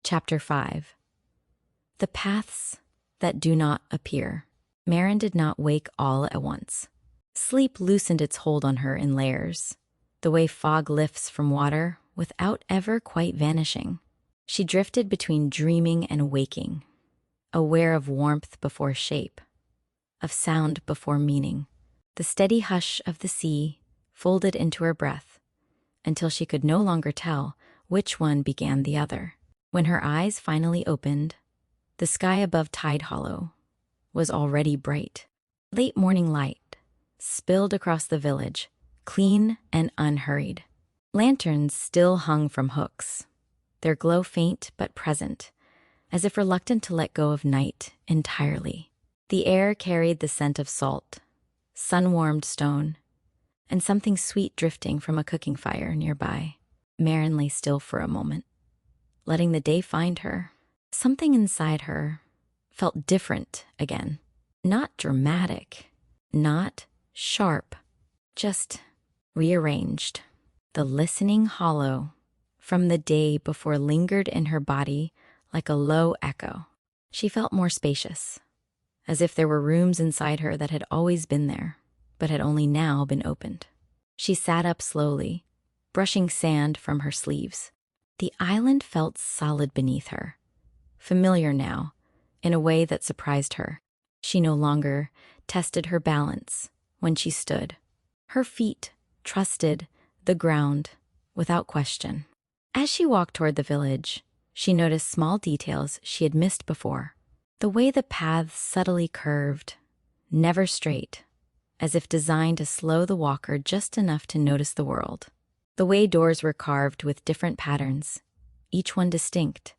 Chapter 5. The Paths That Do Not Appear. Maren did not wake all at once. Sleep loosened its hold on her in layers, the way fog lifts from water without ever quite vanishing. She drifted between dreaming and waking, aware of warmth before shape, of sound before meaning. The steady hush of the sea folded into her breath until she could no longer tell which one began the other. When her eyes finally opened, the sky above Tidehollow was already bright. Late morning light spilled across the village, clean and unhurried. Lanterns still hung from hooks, their glow faint but present, as if reluctant to let go of night entirely. The air carried the scent of salt, sun-warmed stone, and something sweet drifting from a cooking fire nearby. Maren lay still for a moment, letting the day find her. Something inside her felt different again. Not dramatic, not sharp, just rearranged. The listening hollow from the day before lingered in her body like a low echo. She felt more spacious, as if there were rooms inside her that had always been there, but had only now been opened. She sat up slowly, brushing sand from her sleeves. The island felt solid beneath her, familiar now, in a way that surprised her. She no longer tested her balance when she stood. Her feet trusted the ground without question. As she walked toward the village, she noticed small details she had missed before. The way the paths subtly curved, never straight, as if designed to slow the walker just enough to notice the world. The way doors were carved with different patterns, each one distinct,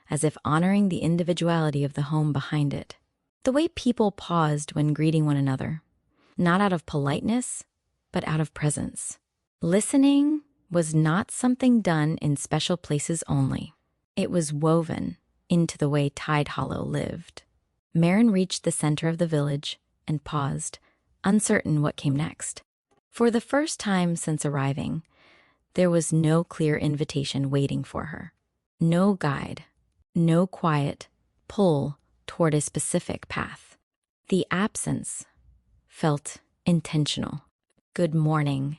as if honoring the individuality of the home behind it. The way people paused when greeting one another, not out of politeness, but out of presence. Listening was not something done in special places only. It was woven into the way Tidehollow lived. Maren reached the center of the village and paused, uncertain what came next. For the first time since arriving, there was no clear invitation waiting for her. No guide, no quiet pull toward a specific path. The absence felt intentional. Good morning.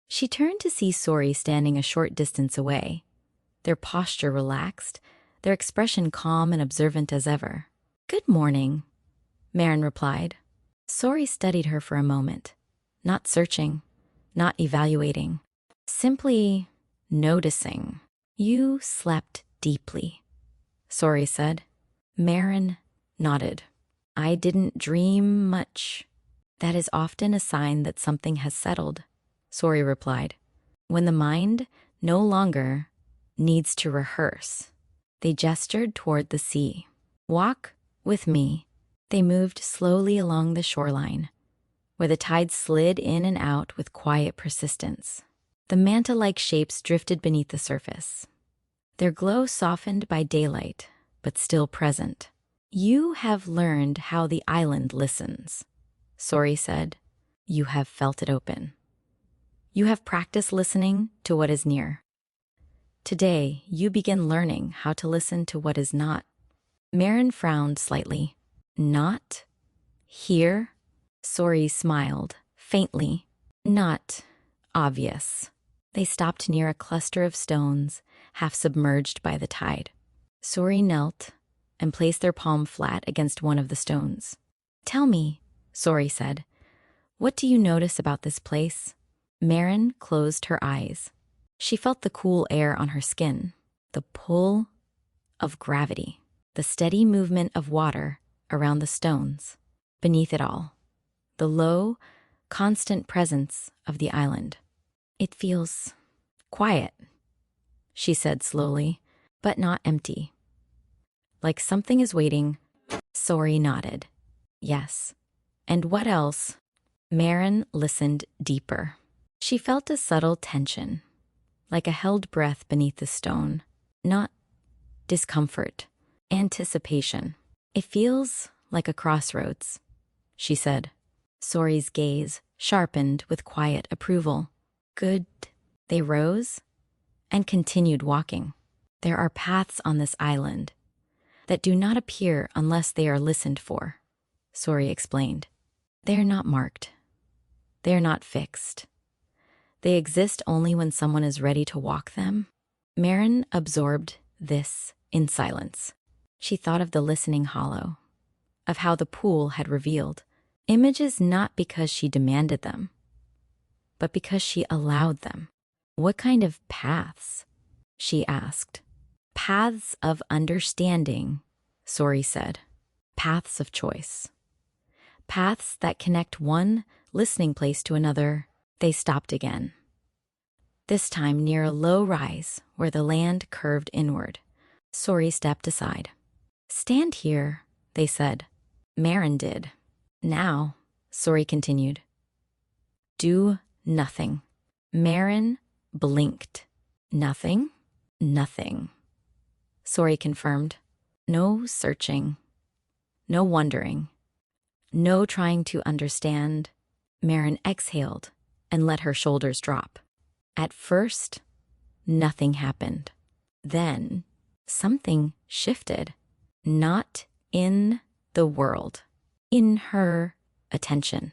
She turned to see Sori standing a short distance away, their posture relaxed, their expression calm and observant as ever. Good morning, Maren replied. Sori studied her for a moment, not searching, not evaluating, simply noticing. You slept deeply, Sori said. Maren nodded. I didn't dream much. That is often a sign that something has settled, Sori replied. When the mind no longer needs to rehearse. They gestured toward the sea. Walk with me. They moved slowly along the shoreline, where the tide slid in and out with quiet persistence. The manta-like shapes drifted beneath the surface, their glow softened by daylight, but still present. You have learned how the island listens, Sori said. You have felt it open. You have practiced listening to what is near. Today, you begin learning how to listen to what is not. Maren frowned slightly. Not here? Sori smiled, faintly. Not obvious. They stopped near a cluster of stones, half submerged by the tide. Sori knelt and placed their palm flat against one of the stones. Tell me, Sori said, what do you notice about this place? Maren closed her eyes. She felt the cool air on her skin, the pull of gravity, the steady movement of water around the stones. Beneath it all, the low, constant presence of the island. It feels quiet, she said slowly, but not empty. Like something is waiting. Sori nodded. Yes. And what else? Maren listened deeper. She felt a subtle tension, like a held breath beneath the stone. Not discomfort, anticipation. It feels like a crossroads, she said. Sori's gaze sharpened with quiet approval. Good. They rose and continued walking. There are paths on this island that do not appear unless they are listened for, Sori explained. They are not marked. They are not fixed. They exist only when someone is ready to walk them. Maren absorbed this in silence. She thought of the listening hollow, of how the pool had revealed images not because she demanded them, but because she allowed them. What kind of paths? She asked. Paths of understanding, Sori said. Paths of choice. Paths that connect one listening place to another. They stopped again. This time near a low rise where the land curved inward. Sori stepped aside. Stand here, they said. Maren did. Now, Sori continued. Do nothing. Maren blinked. Nothing? Nothing. Sori confirmed. No searching. No wondering. No trying to understand. Maren exhaled and let her shoulders drop. At first, nothing happened. Then, something shifted. Not in the world. In her attention.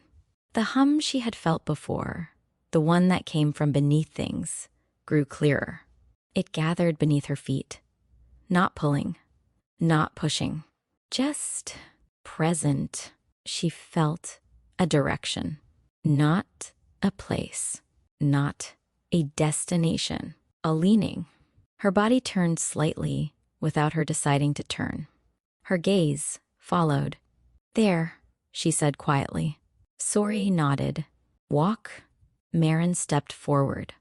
The hum she had felt before, the one that came from beneath things, grew clearer. It gathered beneath her feet. Not pulling. Not pushing. Just present. She felt a direction. Not a place. Not a destination. A leaning. Her body turned slightly without her deciding to turn. Her gaze followed. There, she said quietly. Sori nodded. Walk. Maren stepped forward.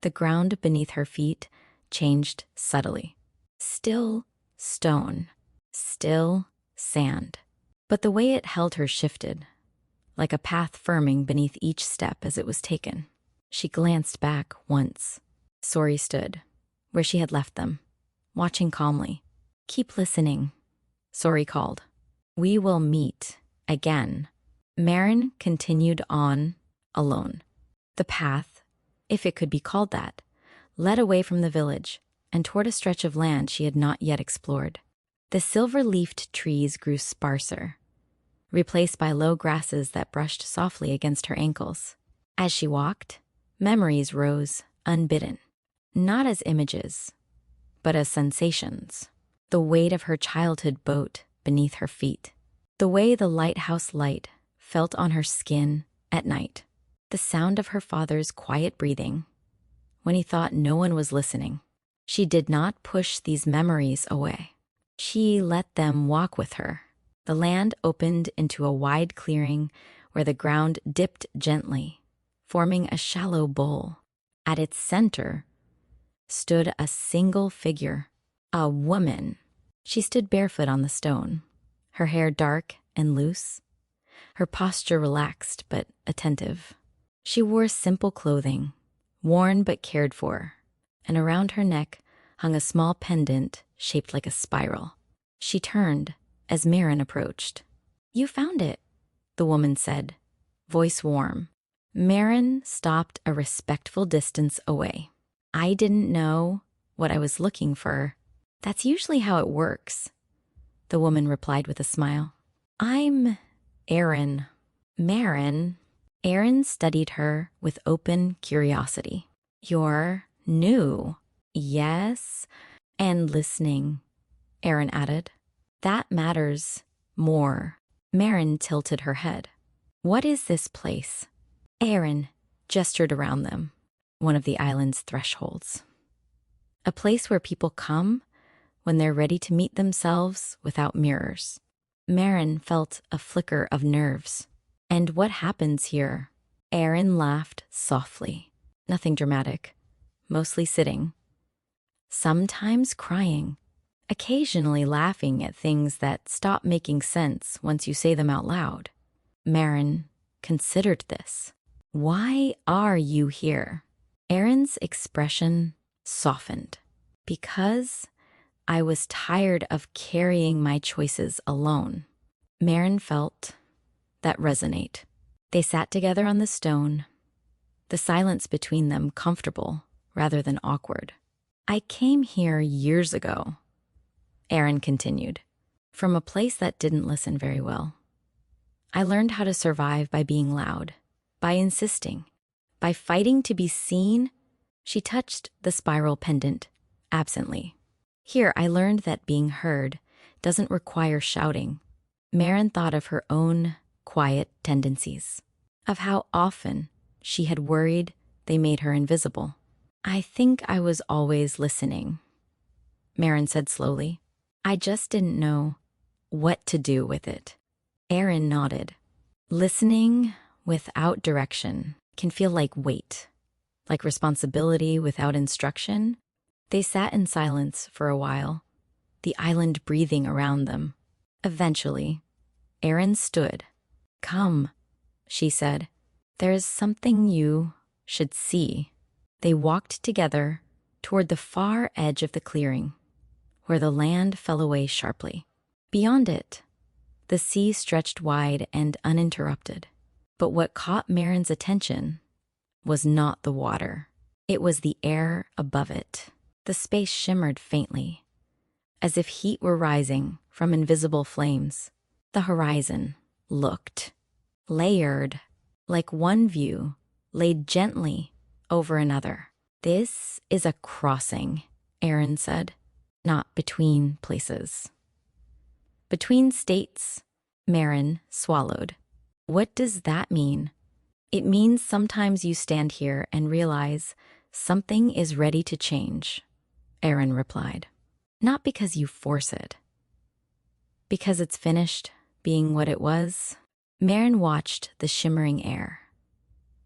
The ground beneath her feet changed subtly. Still stone. Still sand. But the way it held her shifted, like a path firming beneath each step as it was taken. She glanced back once. Sori stood, where she had left them, watching calmly. Keep listening, Sori called. We will meet again. Maren continued on, alone. The path, if it could be called that, led away from the village and toward a stretch of land she had not yet explored. The silver-leafed trees grew sparser, replaced by low grasses that brushed softly against her ankles. As she walked, memories rose unbidden, not as images, but as sensations. The weight of her childhood boat beneath her feet. The way the lighthouse light felt on her skin at night. The sound of her father's quiet breathing when he thought no one was listening. She did not push these memories away. She let them walk with her. The land opened into a wide clearing where the ground dipped gently, forming a shallow bowl. At its center stood a single figure, a woman. She stood barefoot on the stone, her hair dark and loose, her posture relaxed but attentive. She wore simple clothing, worn but cared for, and around her neck hung a small pendant shaped like a spiral. She turned as Maren approached. You found it, the woman said, voice warm. Maren stopped a respectful distance away. I didn't know what I was looking for. That's usually how it works, the woman replied with a smile. I'm Erin. Maren. Erin studied her with open curiosity. You're new. Yes, and listening, Erin added. That matters more. Maren tilted her head. What is this place? Erin gestured around them, one of the island's thresholds. A place where people come when they're ready to meet themselves without mirrors. Maren felt a flicker of nerves. And what happens here? Erin laughed softly. Nothing dramatic, mostly sitting. Sometimes crying, occasionally laughing at things that stop making sense once you say them out loud. Maren considered this. Why are you here? Erin's expression softened. Because I was tired of carrying my choices alone. Maren felt that resonate. They sat together on the stone, the silence between them comfortable rather than awkward. I came here years ago, Aaron continued, from a place that didn't listen very well. I learned how to survive by being loud, by insisting, by fighting to be seen. She touched the spiral pendant absently. Here, I learned that being heard doesn't require shouting. Maren thought of her own quiet tendencies, of how often she had worried they made her invisible. I think I was always listening, Maren said slowly. I just didn't know what to do with it. Aaron nodded. Listening without direction can feel like weight, like responsibility without instruction. They sat in silence for a while, the island breathing around them. Eventually, Aaron stood. Come, she said. There is something you should see. They walked together toward the far edge of the clearing, where the land fell away sharply. Beyond it, the sea stretched wide and uninterrupted. But what caught Maren's attention was not the water. It was the air above it. The space shimmered faintly, as if heat were rising from invisible flames. The horizon looked layered, like one view laid gently over another. This is a crossing, Aaron said, not between places. Between states, Maren swallowed. What does that mean? It means sometimes you stand here and realize something is ready to change, Aaron replied. Not because you force it. Because it's finished being what it was. Maren watched the shimmering air,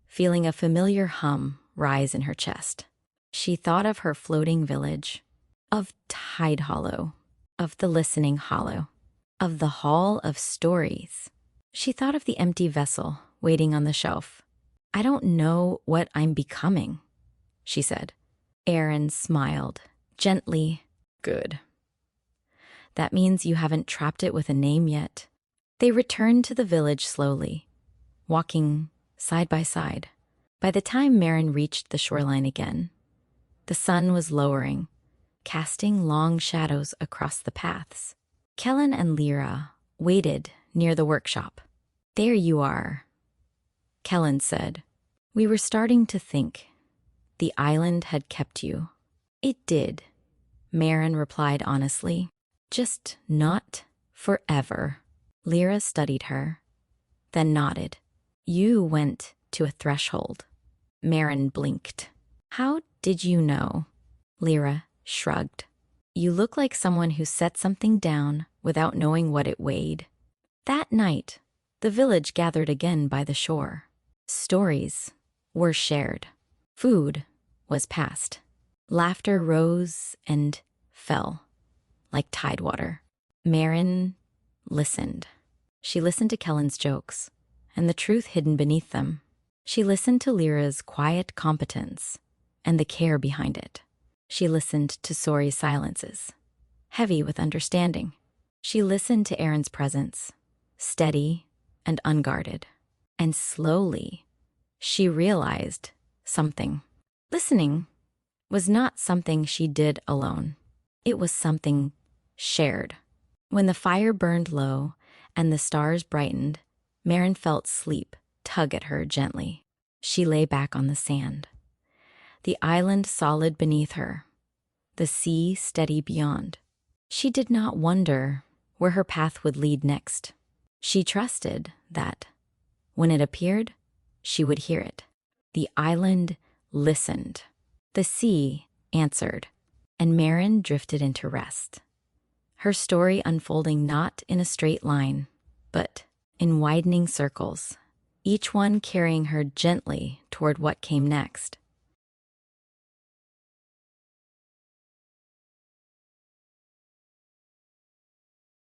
feeling a familiar hum rise in her chest. She thought of her floating village, of Tidehollow, of the listening hollow, of the hall of stories. She thought of the empty vessel waiting on the shelf. I don't know what I'm becoming, she said. Aaron smiled, gently. Good. That means you haven't trapped it with a name yet. They returned to the village slowly, walking side by side. By the time Maren reached the shoreline again, the sun was lowering, casting long shadows across the paths. Kellen and Lyra waited near the workshop. There you are, Kellen said. We were starting to think the island had kept you. It did, Maren replied honestly. Just not forever. Lyra studied her, then nodded. You went to a threshold. Maren blinked. How did you know? Lyra shrugged. You look like someone who set something down without knowing what it weighed. That night, the village gathered again by the shore. Stories were shared. Food was passed. Laughter rose and fell like tidewater. Maren listened. She listened to Kellen's jokes and the truth hidden beneath them. She listened to Lyra's quiet competence and the care behind it. She listened to Sori's silences, heavy with understanding. She listened to Aaron's presence, steady and unguarded. And slowly, she realized something. Listening was not something she did alone. It was something shared. When the fire burned low and the stars brightened, Maren felt sleep tug at her gently. She lay back on the sand, the island solid beneath her, the sea steady beyond. She did not wonder where her path would lead next. She trusted that, when it appeared, she would hear it. The island listened. The sea answered, and Maren drifted into rest. Her story unfolding not in a straight line, but in widening circles, each one carrying her gently toward what came next.